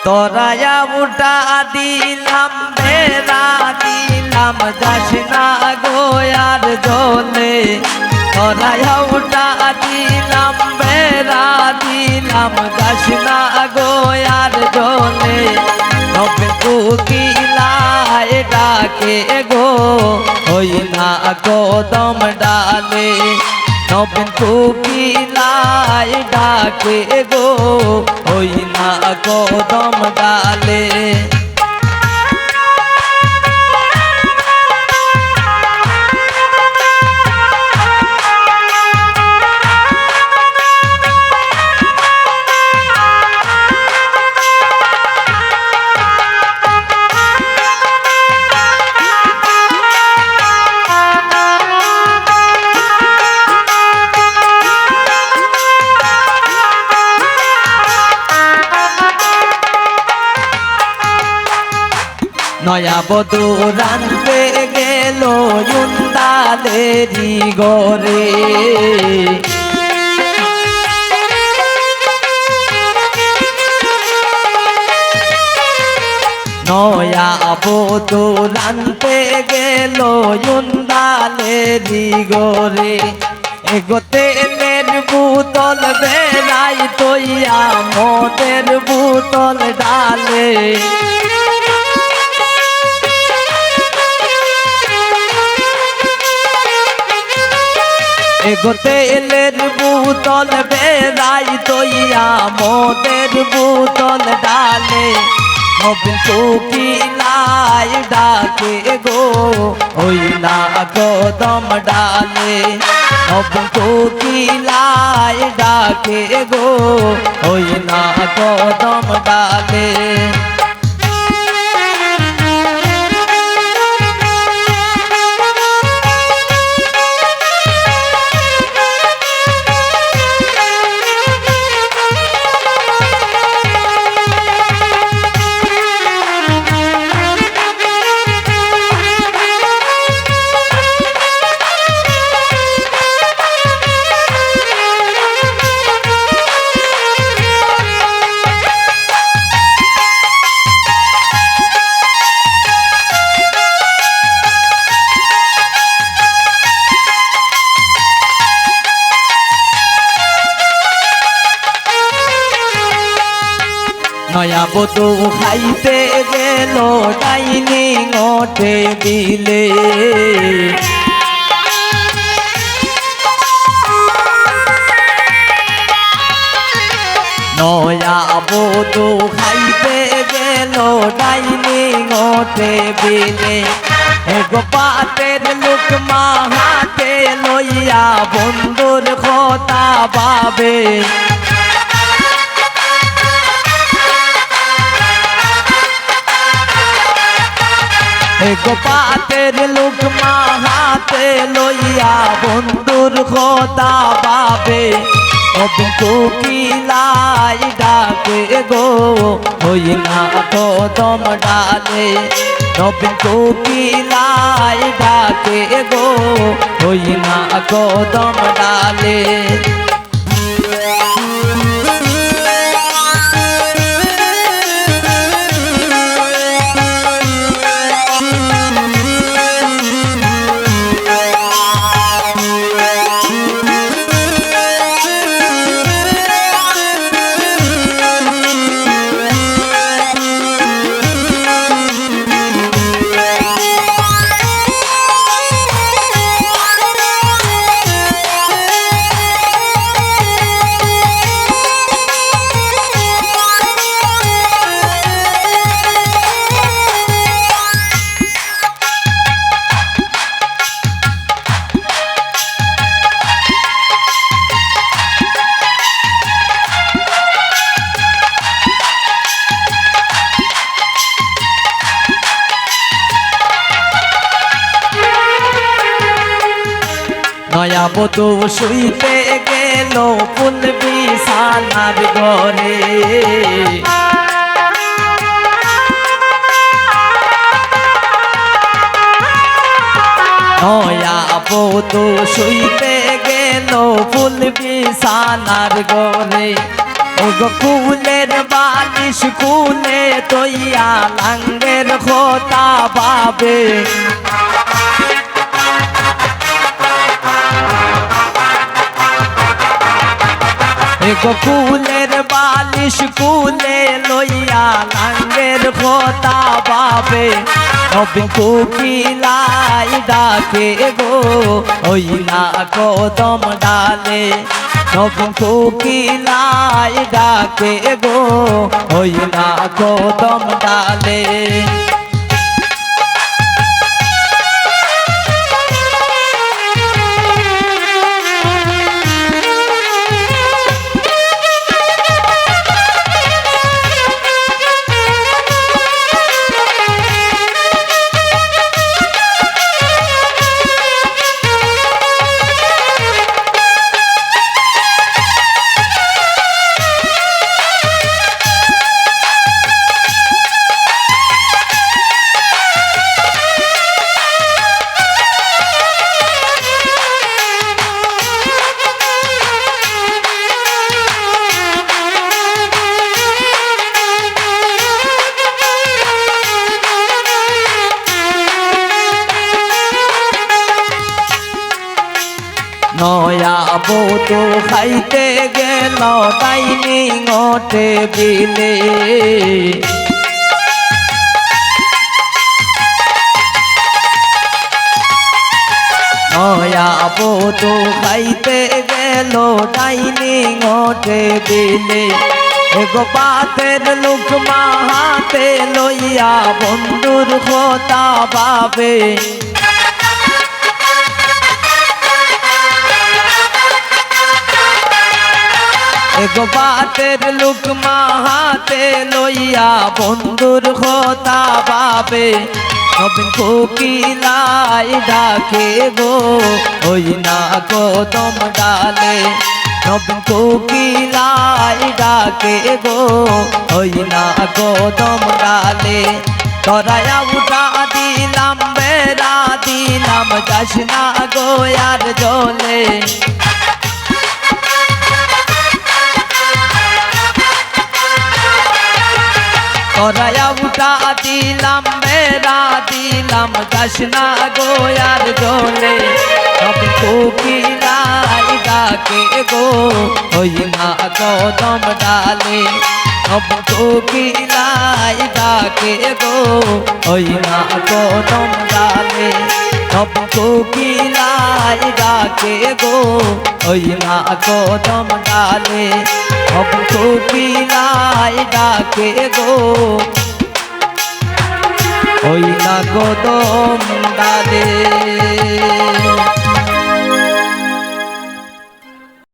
তোরায়া উঠা দিলাম বেড়া দিলাম যাস না গোয়ার জলে তোরায়া উঠা দিলাম বেড়া দিলাম যাস না গোয়ার জলে নবে কুকিলায় ডাকে গো হই না কদম ডালে নবীন কুকিলায় ডাকে গো হই না কদম ডালে নয়া বধূ রানতে গেল ইন্দালেরি গরে নয়া বধূ রানতে গেল ইন্দালেরি গরে এগোতে তেলের বোতল বেড়াই তৈয়া মদের বোতল ডালে এগোতে তেলের বোতল বেড়াই তৈয়া মদের বোতল ডালে নবীন কুকিলায় ডাকে গো হই না কদম ডালে নবীন কুকিলায় ডাকে গো হই না কদম ডালে নয়া বধূ খাইতে গেল ডাইনিং টেবিলে নয়া বধূ খাইতে গেল ডাইনিং টেবিলে গোপাতের লুকমা হাতে লইয়া বন্ধুর কথা ভাবে গোপাতের লুকমা হাতে লইয়া বন্ধুর কথা ভাবে নবীন কুকিলায় ডাকে গো হই না কদম ডালে নবীন কুকিলায় ডাকে গো হই না কদম ডালে নয়া বধূ শুইতে গেল ফুল বিছানার ঘরে নয়া বধূ শুইতে গেল ফুল বিছানার ঘরে ফুলের বালি বালিশ কুলে তৈয়া লাঙ্গের খোতা বাবে কুলের বালিশ কুলে লইয়া লাঙ্গের খোতা বাবে নবীন কোকিলাই ডাকে গো ওই না কদম ডালে নবীন কোকিলাই ডাকে গো ওই না কদম ডালে নয়া বধূ খাইতে গেল ডাইনিং টেবিলে নয়া বধূ খাইতে গেল ডাইনিং টেবিলে এগো পাতের লুকমা হাতে লইয়া বন্ধুর কথা ভাবে এগো পাতের লুকমা হাতে লইয়া বন্ধুর কথা ভাবে নবীন কোকিলাই ডাকে গো ওই না কদম ডালে নবীন কোকিলাই ডাকে গো ওই না কদম ডালে তরায়া উঠা দিলাম বেড়া দিলাম যাস না গো আর জলে তরায়া উঠা দিলাম বেড়া দিলাম যাস না গো আর জলে নবীন কোকিলাই ডাকে গো ওই না কদম ডালে নবীন কোকিলাই ডাকে গো ওই না কদম ডালে নবীন কোকিলাই ডাকে গো ওই না কদম ডালে নবীন কোকিলাই ডাকে গো ওই না কদম ডালে।